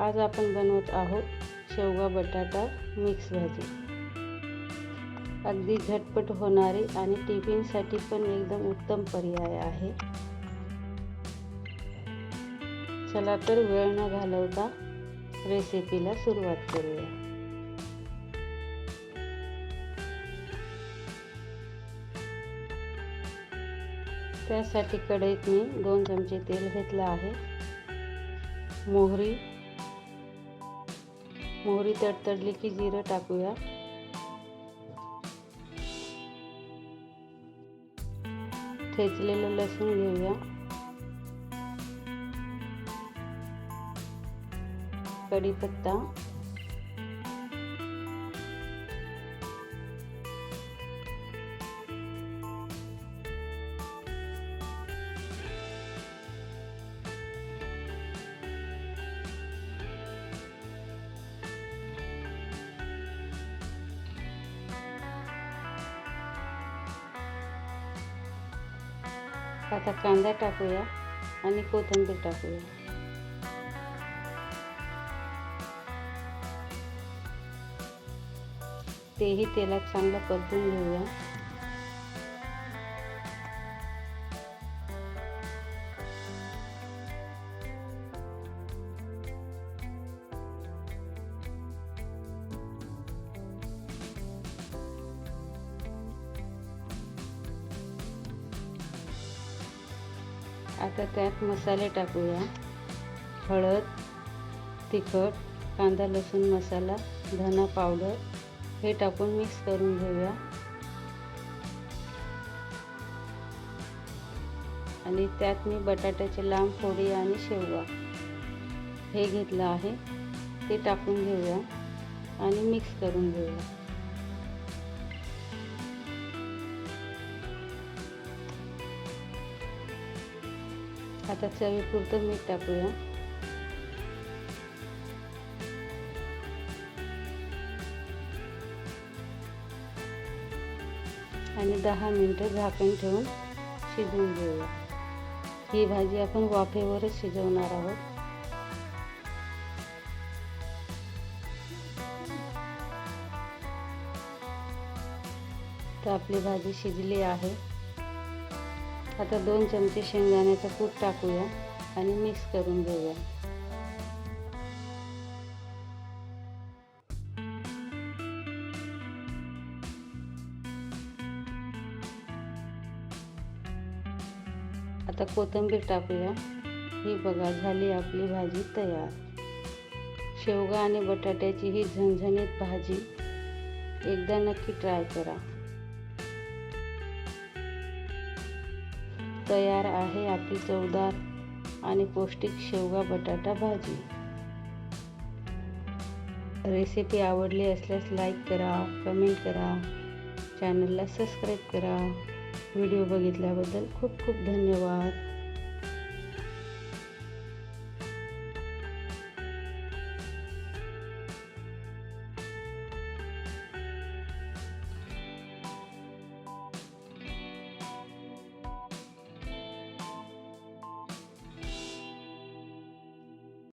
आज आपण बनवत आहोत शेवगा बटाटा मिक्स भाजी। अगदी झटपट होणारी आणि टिफिनसाठी पण एकदम उत्तम पर्याय आहे। चला तर वेळ न घालवता रेसिपीला सुरुवात करूया। त्यासाठी कढईत मी 2 चमचे तेल घेतले आहे। मोहरी तडतडली की जिरं टाकूया। ठेचलेलं लसूण घेऊया। कढीपत्ता, आता कांदा टाकूया आणि कोथिंबीर टाकूया। तेही तेलात चांगलं परतून घेऊया। आता त्यात मसाले टाकूया। हळद, तिखट, कांदा लसूण मसाला, धना पावडर हे टाकून मिक्स करून घेऊया। आणि त्यात मी बटाट्याचे लांब फोडी आणि शेवगा हे घेतलं आहे ते टाकून घेऊया आणि मिक्स करून घेऊया। आता चवीपुरतं मीठ टाकूया। आणि 10 मिनिटे झाकण ठेवून शिजवून घेऊया। ही भाजी आपण वाफेवरच शिजवणार आहोत। तर आपली भाजी शिजली आहे। आता 2 चमचे शेंगदाण्याचं कूट टाकूया आणि मिक्स करून घेऊया। आता कोथिंबीर टाकूया। ही बघा झाली आपली भाजी तयार। शेवगा आणि बटाट्याची ही झणझणीत भाजी एकदा नक्की ट्राय करा। तयार आहे आपली चवदार आणि पौष्टिक शेवगा बटाटा भाजी। रेसिपी आवडली असल्यास लाईक करा, कमेंट करा, चॅनलला सबस्क्राईब करा। व्हिडिओ बघितल्याबद्दल खूप खूप धन्यवाद।